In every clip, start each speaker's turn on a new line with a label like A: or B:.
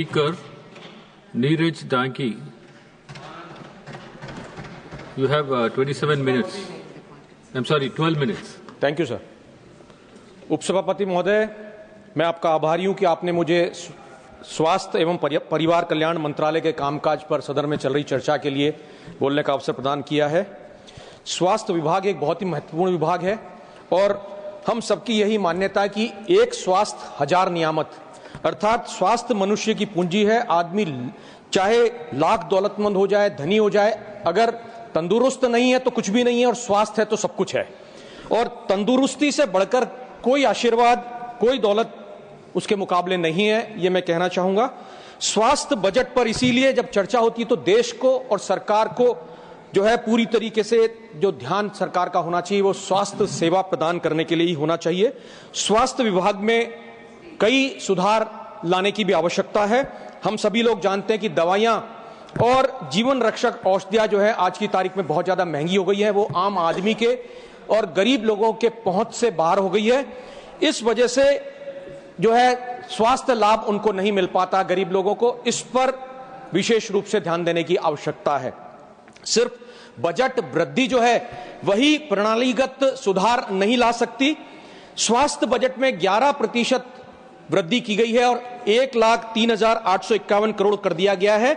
A: Speaker Neeraj Danki, you have 27 minutes. I'm sorry, 12 minutes.
B: Thank you sir. उपसभापति महोदय, मैं आपका आभारी हूं कि आपने मुझे स्वास्थ्य एवं परिवार कल्याण मंत्रालय के कामकाज पर सदन में चल रही चर्चा के लिए बोलने का अवसर प्रदान किया है। स्वास्थ्य विभाग एक बहुत ही महत्वपूर्ण विभाग है और हम सबकी यही मान्यता है कि एक स्वास्थ्य हजार नियामत, अर्थात स्वास्थ्य मनुष्य की पूंजी है। आदमी चाहे लाख दौलतमंद हो जाए, धनी हो जाए, अगर तंदुरुस्त नहीं है तो कुछ भी नहीं है और स्वास्थ्य है तो सब कुछ है। और तंदुरुस्ती से बढ़कर कोई आशीर्वाद, कोई दौलत उसके मुकाबले नहीं है, ये मैं कहना चाहूंगा। स्वास्थ्य बजट पर इसीलिए जब चर्चा होती है तो देश को और सरकार को जो है पूरी तरीके से जो ध्यान सरकार का होना चाहिए वो स्वास्थ्य सेवा प्रदान करने के लिए ही होना चाहिए। स्वास्थ्य विभाग में कई सुधार लाने की भी आवश्यकता है। हम सभी लोग जानते हैं कि दवाइयां और जीवन रक्षक औषधियां जो है आज की तारीख में बहुत ज्यादा महंगी हो गई है, वो आम आदमी के और गरीब लोगों के पहुंच से बाहर हो गई है। इस वजह से जो है स्वास्थ्य लाभ उनको नहीं मिल पाता, गरीब लोगों को। इस पर विशेष रूप से ध्यान देने की आवश्यकता है। सिर्फ बजट वृद्धि जो है वही प्रणालीगत सुधार नहीं ला सकती। स्वास्थ्य बजट में 11% वृद्धि की गई है और 1,03,851 करोड़ कर दिया गया है,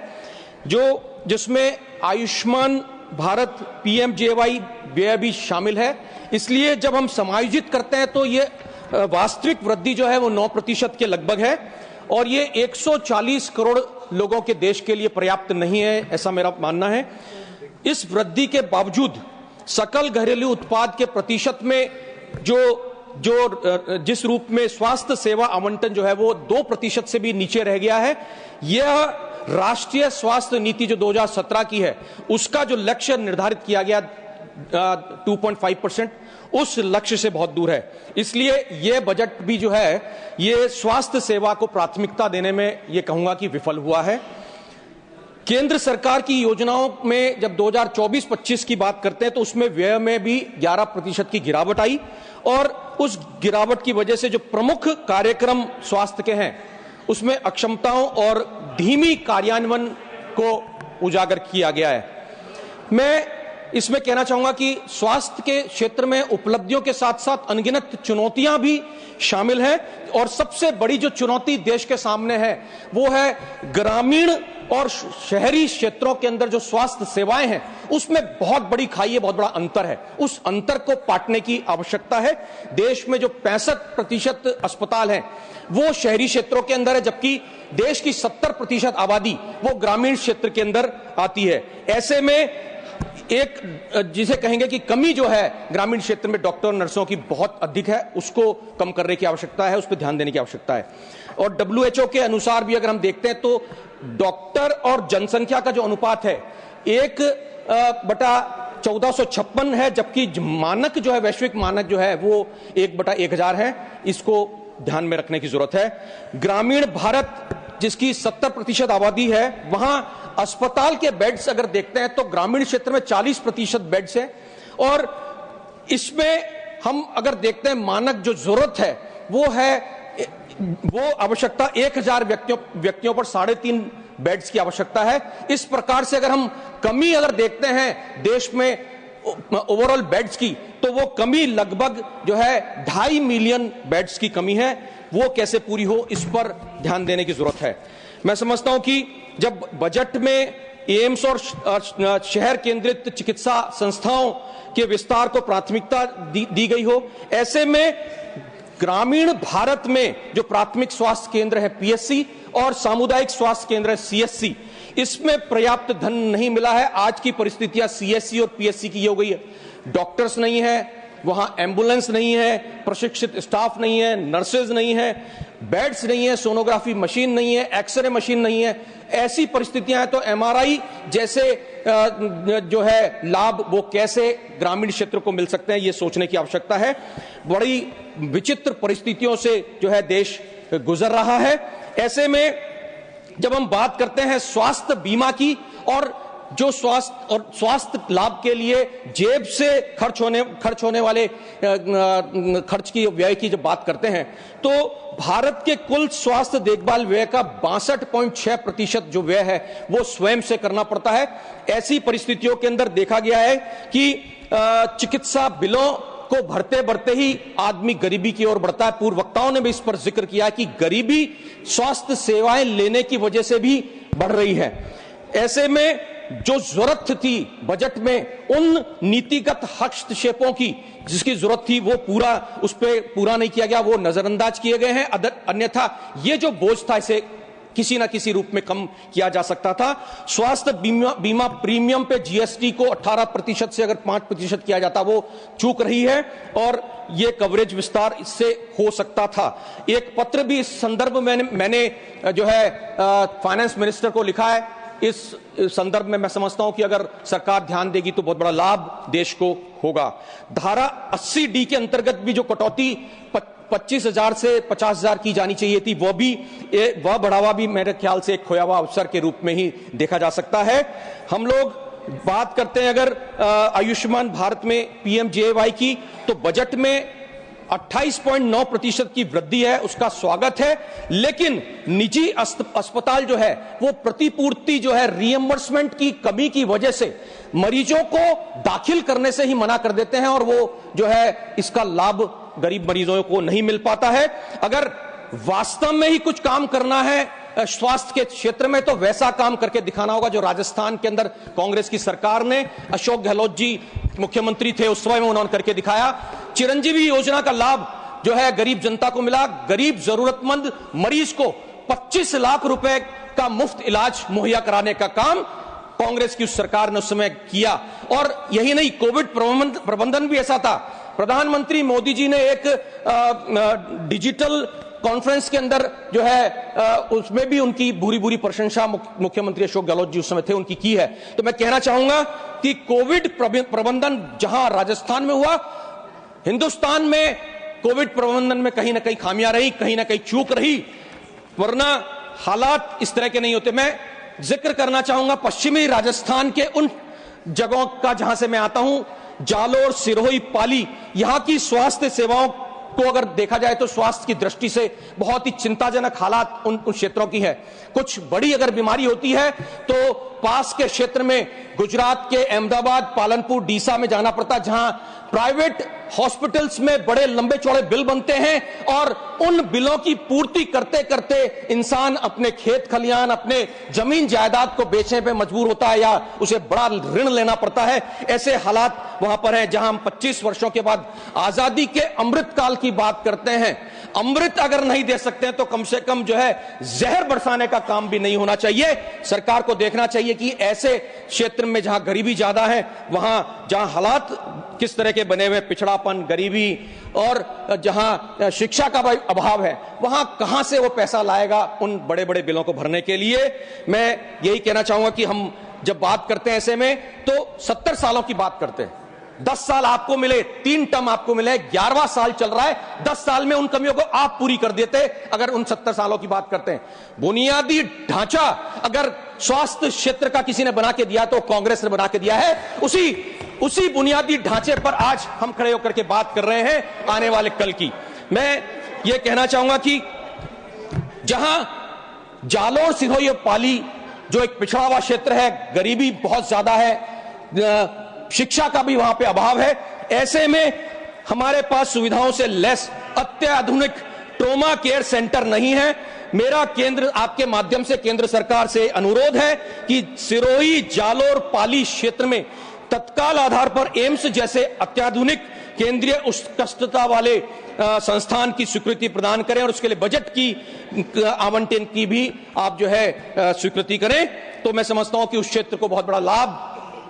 B: जिसमें आयुष्मान भारत PMJY व्यय भी शामिल है। इसलिए जब हम समायोजित करते हैं तो ये वास्तविक वृद्धि जो है वो 9% के लगभग है और ये 140 करोड़ लोगों के देश के लिए पर्याप्त नहीं है, ऐसा मेरा मानना है। इस वृद्धि के बावजूद सकल घरेलू उत्पाद के प्रतिशत में जिस रूप में स्वास्थ्य सेवा आवंटन जो है वो 2% से भी नीचे रह गया है। यह राष्ट्रीय स्वास्थ्य नीति जो 2017 की है उसका जो लक्ष्य निर्धारित किया गया 2.5%, उस लक्ष्य से बहुत दूर है। इसलिए यह बजट भी जो है ये स्वास्थ्य सेवा को प्राथमिकता देने में ये कहूंगा कि विफल हुआ है। केंद्र सरकार की योजनाओं में जब 2024-25 की बात करते हैं तो उसमें व्यय में भी 11% की गिरावट आई और उस गिरावट की वजह से जो प्रमुख कार्यक्रम स्वास्थ्य के हैं उसमें अक्षमताओं और धीमी कार्यान्वयन को उजागर किया गया है। मैं इसमें कहना चाहूंगा कि स्वास्थ्य के क्षेत्र में उपलब्धियों के साथ साथ अनगिनत चुनौतियां भी शामिल हैं और सबसे बड़ी जो चुनौती देश के सामने है वो है ग्रामीण और शहरी क्षेत्रों के अंदर जो स्वास्थ्य सेवाएं हैं उसमें बहुत बड़ी खाई है, बहुत बड़ा अंतर है। उस अंतर को पाटने की आवश्यकता है। देश में जो 65% अस्पताल हैं वो शहरी क्षेत्रों के अंदर है, जबकि देश की 70% आबादी वो ग्रामीण क्षेत्र के अंदर आती है। ऐसे में एक जिसे कहेंगे कि कमी जो है ग्रामीण क्षेत्र में डॉक्टर नर्सों की बहुत अधिक है, उसको कम करने की आवश्यकता है, उस पर ध्यान देने की आवश्यकता है। और WHO के अनुसार भी अगर हम देखते हैं तो डॉक्टर और जनसंख्या का जो अनुपात है 1/1456 है, जबकि मानक जो है वैश्विक मानक जो है वो 1/1000 है। इसको ध्यान में रखने की जरूरत है। ग्रामीण भारत जिसकी 70% आबादी है वहां अस्पताल के बेड्स अगर देखते हैं तो ग्रामीण क्षेत्र में 40% बेड्स हैं और इसमें हम अगर देखते हैं मानक जो जरूरत है वो आवश्यकता 1000 व्यक्तियों पर 3.5 बेड्स की आवश्यकता है। इस प्रकार से अगर हम कमी अगर देखते हैं देश में ओवरऑल बेड्स की तो वो कमी लगभग जो है 2.5 मिलियन बेड्स की कमी है। वो कैसे पूरी हो इस पर ध्यान देने की जरूरत है। मैं समझता हूं कि जब बजट में एम्स और शहर केंद्रित चिकित्सा संस्थाओं के विस्तार को प्राथमिकता दी गई हो, ऐसे में ग्रामीण भारत में जो प्राथमिक स्वास्थ्य केंद्र है PSC और सामुदायिक स्वास्थ्य केंद्र है CSC, इसमें पर्याप्त धन नहीं मिला है। आज की परिस्थितियां CSC और PSC की हो गई है। डॉक्टर्स नहीं है वहां, एम्बुलेंस नहीं है, प्रशिक्षित स्टाफ नहीं है, नर्सेज नहीं है, बेड्स नहीं है, सोनोग्राफी मशीन नहीं है, एक्सरे मशीन नहीं है। ऐसी परिस्थितियां हैं तो MRI जैसे जो है लाभ वो कैसे ग्रामीण क्षेत्र को मिल सकते हैं, ये सोचने की आवश्यकता है। बड़ी विचित्र परिस्थितियों से जो है देश गुजर रहा है। ऐसे में जब हम बात करते हैं स्वास्थ्य बीमा की और जो स्वास्थ्य लाभ के लिए जेब से खर्च होने वाले खर्च की व्यय की जब बात करते हैं तो भारत के कुल स्वास्थ्य देखभाल व्यय का 62.6% जो व्यय है वो स्वयं से करना पड़ता है। ऐसी परिस्थितियों के अंदर देखा गया है कि चिकित्सा बिलों को भरते भरते ही आदमी गरीबी की ओर बढ़ता है। पूर्व वक्ताओं ने भी इस पर जिक्र किया कि गरीबी स्वास्थ्य सेवाएं लेने की वजह से भी बढ़ रही है। ऐसे में जो जरूरत थी बजट में उन नीतिगत हस्तक्षेपों की जिसकी जरूरत थी वो उस पर पूरा नहीं किया गया, वो नजरअंदाज किए गए हैं। अन्यथा ये जो बोझ था इसे किसी ना किसी रूप में कम किया जा सकता था। स्वास्थ्य बीमा प्रीमियम पे जीएसटी को 18% से अगर 5% किया जाता वो चूक रही है और ये कवरेज विस्तार इससे हो सकता था। एक पत्र भी इस संदर्भ में मैंने जो है फाइनेंस मिनिस्टर को लिखा है। इस संदर्भ में मैं समझता हूं कि अगर सरकार ध्यान देगी तो बहुत बड़ा लाभ देश को होगा। धारा 80D के अंतर्गत भी जो कटौती 25,000 से 50,000 की जानी चाहिए थी वह बढ़ावा भी मेरे ख्याल से एक खोया हुआ अवसर के रूप में ही देखा जा सकता है। हम लोग बात करते हैं अगर आयुष्मान भारत में पीएमजेएवाई की तो बजट में 28.9% की वृद्धि है, उसका स्वागत है। लेकिन निजी अस्पताल जो है वो प्रतिपूर्ति जो है रिएम्बर्समेंट की कमी की वजह से मरीजों को दाखिल करने से ही मना कर देते हैं और वो जो है इसका लाभ गरीब मरीजों को नहीं मिल पाता है। अगर वास्तव में ही कुछ काम करना है स्वास्थ्य के क्षेत्र में तो वैसा काम करके दिखाना होगा जो राजस्थान के अंदर कांग्रेस की सरकार ने, अशोक गहलोत जी मुख्यमंत्री थे उस समय में उन्होंने करके दिखाया। चिरंजीवी योजना का लाभ जो है गरीब जनता को मिला। गरीब जरूरतमंद मरीज को 25 लाख रुपए का मुफ्त इलाज मुहैया कराने का काम कांग्रेस की उस सरकार ने उस समय किया। और यही नहीं, कोविड प्रबंधन भी ऐसा था। प्रधानमंत्री मोदी जी ने एक डिजिटल कॉन्फ्रेंस के अंदर जो है उसमें भी उनकी बुरी प्रशंसा मुख्यमंत्री अशोक गहलोत जी उस समय थे उनकी की है। तो मैं कहना चाहूंगा कि कोविड प्रबंधन जहां राजस्थान में हुआ, हिंदुस्तान में कोविड प्रबंधन में कहीं ना कहीं खामियां रही, कहीं ना कहीं चूक रही, वरना हालात इस तरह के नहीं होते। मैं जिक्र करना चाहूंगा पश्चिमी राजस्थान के उन जगहों का जहां से मैं आता हूं, जालोर, सिरोही, पाली। यहां की स्वास्थ्य सेवाओं को अगर देखा जाए तो स्वास्थ्य की दृष्टि से बहुत ही चिंताजनक हालात उन क्षेत्रों की है। कुछ बड़ी अगर बीमारी होती है तो पास के क्षेत्र में गुजरात के अहमदाबाद, पालनपुर, डीसा में जाना पड़ता, जहां प्राइवेट हॉस्पिटल्स में बड़े लंबे चौड़े बिल बनते हैं और उन बिलों की पूर्ति करते करते इंसान अपने खेत खलियान, अपने जमीन जायदाद को बेचने पे मजबूर होता है या उसे बड़ा ऋण लेना पड़ता है। ऐसे हालात वहां पर हैं जहां हम 25 वर्षों के बाद आजादी के अमृत काल की बात करते हैं। अमृत अगर नहीं दे सकते हैं तो कम से कम जो है जहर बरसाने का काम भी नहीं होना चाहिए। सरकार को देखना चाहिए कि ऐसे क्षेत्र में जहां गरीबी ज्यादा है, वहां जहां हालात किस तरह के बने हुए, पिछड़ापन, गरीबी और जहां शिक्षा का अभाव है, वहां कहां से वो पैसा लाएगा उन बड़े बड़े बिलों को भरने के लिए। मैं यही कहना चाहूंगा कि हम जब बात करते हैं ऐसे में तो 70 सालों की बात करते हैं। 10 साल आपको मिले, 3 टर्म आपको मिले, 11वां साल चल रहा है। 10 साल में उन कमियों को आप पूरी कर देते अगर उन 70 सालों की बात करते हैं। बुनियादी ढांचा अगर स्वास्थ्य क्षेत्र का किसी ने बना के दिया तो कांग्रेस ने बना के दिया है। उसी बुनियादी ढांचे पर आज हम खड़े होकर के बात कर रहे हैं आने वाले कल की। मैं ये कहना चाहूंगा कि जहां जालोर, सिरोही और पाली जो एक पिछड़ा हुआ क्षेत्र है, गरीबी बहुत ज्यादा है, शिक्षा का भी वहां पे अभाव है, ऐसे में हमारे पास सुविधाओं से लेस अत्याधुनिक ट्रोमा केयर सेंटर नहीं है। मेरा आपके माध्यम से केंद्र सरकार से अनुरोध है कि सिरोही, जालोर, पाली क्षेत्र में तत्काल आधार पर एम्स जैसे अत्याधुनिक केंद्रीय उत्कृष्टता वाले संस्थान की स्वीकृति प्रदान करें और उसके लिए बजट की आवंटन की भी आप जो है स्वीकृति करें, तो मैं समझता हूं कि उस क्षेत्र को बहुत बड़ा लाभ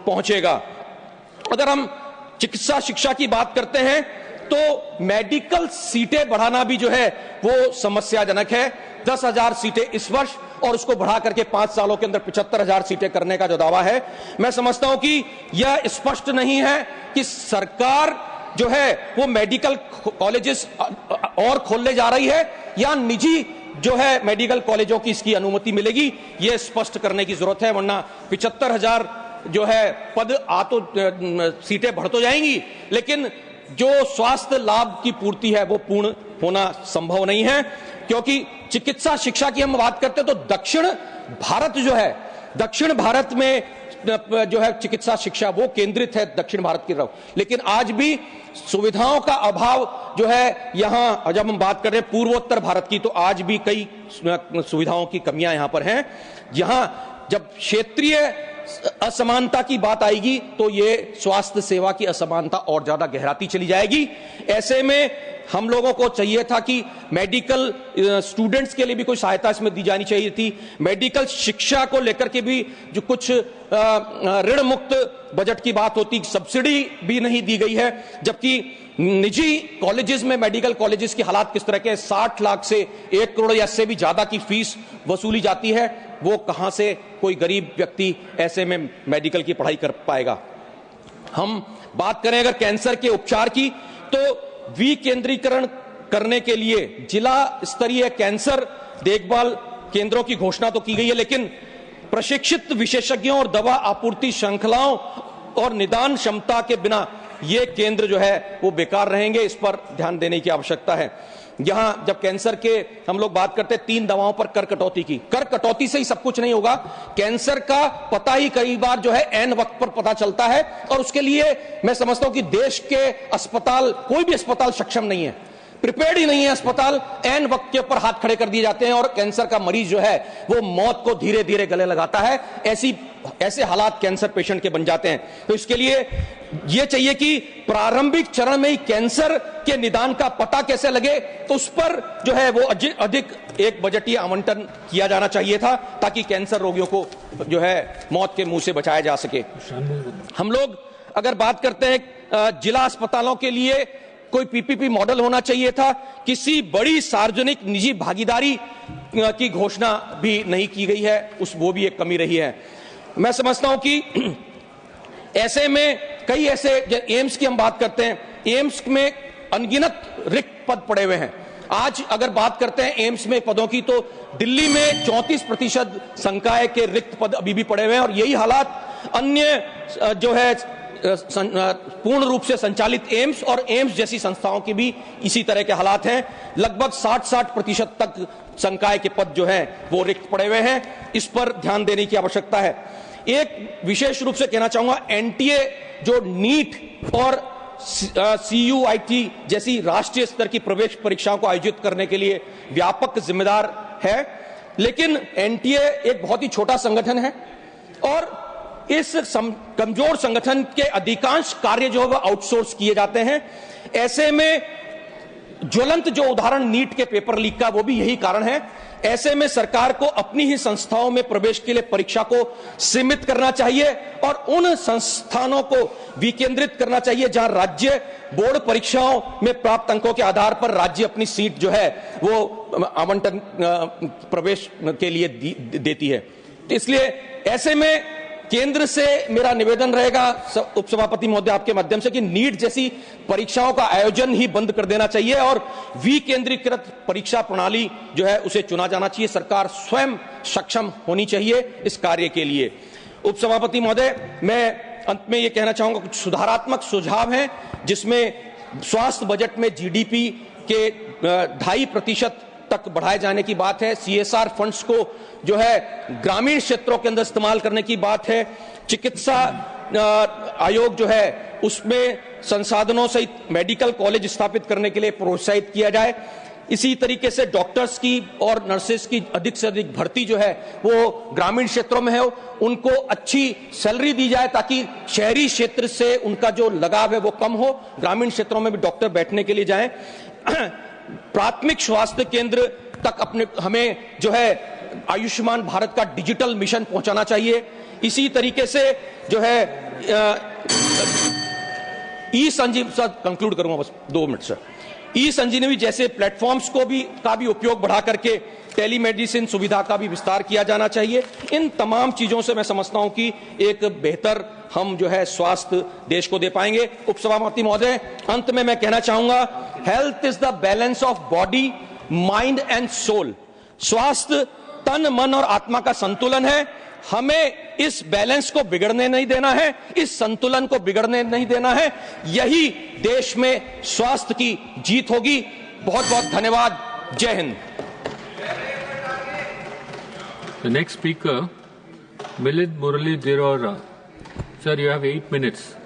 B: पहुंचेगा। अगर हम चिकित्सा शिक्षा की बात करते हैं तो मेडिकल सीटें बढ़ाना भी जो है वो समस्याजनक है। 10,000 सीटें इस वर्ष और उसको बढ़ा करके 5 सालों के अंदर 75,000 सीटें करने का जो दावा है, मैं समझता हूं कि यह स्पष्ट नहीं है कि सरकार जो है वो मेडिकल कॉलेजेस और खोलने जा रही है या निजी जो है मेडिकल कॉलेजों की इसकी अनुमति मिलेगी। यह स्पष्ट करने की जरूरत है, वरना 75,000 जो है पद सीटें बढ़ तो जाएंगी, लेकिन जो स्वास्थ्य लाभ की पूर्ति है वो पूर्ण होना संभव नहीं है। क्योंकि चिकित्सा शिक्षा की हम बात करते हैं तो दक्षिण भारत जो है, दक्षिण भारत में जो है चिकित्सा शिक्षा वो केंद्रित है दक्षिण भारत की तरफ, लेकिन आज भी सुविधाओं का अभाव जो है यहां, जब हम बात कर रहे हैं पूर्वोत्तर भारत की, तो आज भी कई सुविधाओं की कमियां यहां पर हैं। यहां जब क्षेत्रीय असमानता की बात आएगी तो ये स्वास्थ्य सेवा की असमानता और ज्यादा गहराती चली जाएगी। ऐसे में हम लोगों को चाहिए था कि मेडिकल स्टूडेंट्स के लिए भी कोई सहायता इसमें दी जानी चाहिए थी। मेडिकल शिक्षा को लेकर के भी जो कुछ ऋण मुक्त बजट की बात होती, सब्सिडी भी नहीं दी गई है। जबकि निजी कॉलेजेस में, मेडिकल कॉलेजेस की हालात किस तरह के, 60 लाख से 1 करोड़ या इससे भी ज्यादा की फीस वसूली जाती है। वो कहां से कोई गरीब व्यक्ति ऐसे में मेडिकल की पढ़ाई कर पाएगा। हम बात करें अगर कैंसर के उपचार की, तो विकेंद्रीकरण करने के लिए जिला स्तरीय कैंसर देखभाल केंद्रों की घोषणा तो की गई है, लेकिन प्रशिक्षित विशेषज्ञों और दवा आपूर्ति श्रृंखलाओं और निदान क्षमता के बिना ये केंद्र जो है वो बेकार रहेंगे। इस पर ध्यान देने की आवश्यकता है। यहां जब कैंसर के हम लोग बात करते हैं 3 दवाओं पर कर कटौती की, कर कटौती से ही सब कुछ नहीं होगा। कैंसर का पता ही कई बार जो है एन वक्त पर पता चलता है, और उसके लिए मैं समझता हूं कि देश के अस्पताल, कोई भी अस्पताल सक्षम नहीं है, प्रिपेयर्ड ही नहीं है अस्पताल। एन वक्त के ऊपर हाथ खड़े कर दिए जाते हैं और कैंसर का मरीज जो है वो मौत को धीरे धीरे गले लगाता है। ऐसे हालात कैंसर पेशेंट के बन जाते हैं। तो इसके लिए यह चाहिए कि प्रारंभिक चरण में ही कैंसर के निदान का पता कैसे लगे, तो उस पर जो है वो अधिक एक बजटीय आवंटन किया जाना चाहिए था, ताकि कैंसर रोगियों को जो है मौत के मुंह से बचाया जा सके। हम लोग अगर बात करते हैं जिला अस्पतालों के लिए कोई पीपीपी मॉडल होना चाहिए था। किसी बड़ी सार्वजनिक निजी भागीदारी की घोषणा भी नहीं की गई है, वो भी एक कमी रही है। मैं समझता हूं कि ऐसे में कई ऐसे, एम्स की हम बात करते हैं, एम्स में अनगिनत रिक्त पद पड़े हुए हैं। आज अगर बात करते हैं एम्स में पदों की, तो दिल्ली में 34% संकाय के रिक्त पद अभी भी पड़े हुए हैं, और यही हालात अन्य जो है पूर्ण रूप से संचालित एम्स और एम्स जैसी संस्थाओं के भी इसी तरह के हालात हैं। लगभग 60% तक संकाय के पद जो हैं वो रिक्त पड़े हुए हैं। इस पर ध्यान देने की आवश्यकता है। एक विशेष रूप से कहना चाहूंगा, एनटीए जो नीट और सीयूईटी जैसी राष्ट्रीय स्तर की प्रवेश परीक्षाओं को आयोजित करने के लिए व्यापक जिम्मेदार है, लेकिन एनटीए एक बहुत ही छोटा संगठन है और इस कमजोर संगठन के अधिकांश कार्य जो है वो आउटसोर्स किए जाते हैं। ऐसे में ज्वलंत जो उदाहरण नीट के पेपर लीक का, वो भी यही कारण है। ऐसे में सरकार को अपनी ही संस्थाओं में प्रवेश के लिए परीक्षा को सीमित करना चाहिए और उन संस्थानों को विकेंद्रित करना चाहिए जहां राज्य बोर्ड परीक्षाओं में प्राप्त अंकों के आधार पर राज्य अपनी सीट जो है वो आवंटन प्रवेश के लिए देती है। इसलिए ऐसे में केंद्र से मेरा निवेदन रहेगा उपसभापति महोदय आपके माध्यम से कि नीट जैसी परीक्षाओं का आयोजन ही बंद कर देना चाहिए और विकेंद्रीकृत परीक्षा प्रणाली जो है उसे चुना जाना चाहिए। सरकार स्वयं सक्षम होनी चाहिए इस कार्य के लिए। उपसभापति महोदय, मैं अंत में यह कहना चाहूंगा, कुछ सुधारात्मक सुझाव हैं जिसमें स्वास्थ्य बजट में जीडीपी के 2.5% तक बढ़ाए जाने की बात है। सीएसआर फंड्स को जो है ग्रामीण क्षेत्रों के अंदर इस्तेमाल करने की बात है। चिकित्सा आयोग जो है उसमें संसाधनों सहित मेडिकल कॉलेज स्थापित करने के लिए प्रोत्साहित किया जाए। इसी तरीके से डॉक्टर्स की और नर्सेस की अधिक से अधिक भर्ती जो है वो ग्रामीण क्षेत्रों में है, उनको अच्छी सैलरी दी जाए ताकि शहरी क्षेत्र से उनका जो लगाव है वो कम हो, ग्रामीण क्षेत्रों में भी डॉक्टर बैठने के लिए जाएं। प्राथमिक स्वास्थ्य केंद्र तक हमें जो है आयुष्मान भारत का डिजिटल मिशन पहुंचाना चाहिए। इसी तरीके से जो है ई संजीव सर, कंक्लूड करूंगा बस 2 मिनट सर। ई संजीवनी जैसे प्लेटफॉर्म्स का भी उपयोग बढ़ा करके टेलीमेडिसिन सुविधा का भी विस्तार किया जाना चाहिए। इन तमाम चीजों से मैं समझता हूं कि एक बेहतर हम जो है स्वास्थ्य देश को दे पाएंगे। उपसभापति महोदय, अंत में मैं कहना चाहूंगा, health is the balance of body, mind and soul. स्वास्थ्य तन, मन और आत्मा का संतुलन है। हमें इस बैलेंस को बिगड़ने नहीं देना है, इस संतुलन को बिगड़ने नहीं देना है। यही देश में स्वास्थ्य की जीत होगी। बहुत बहुत धन्यवाद। जय Hind.
A: The next speaker, Milind Murali Dirora. Sir, you have 8 minutes.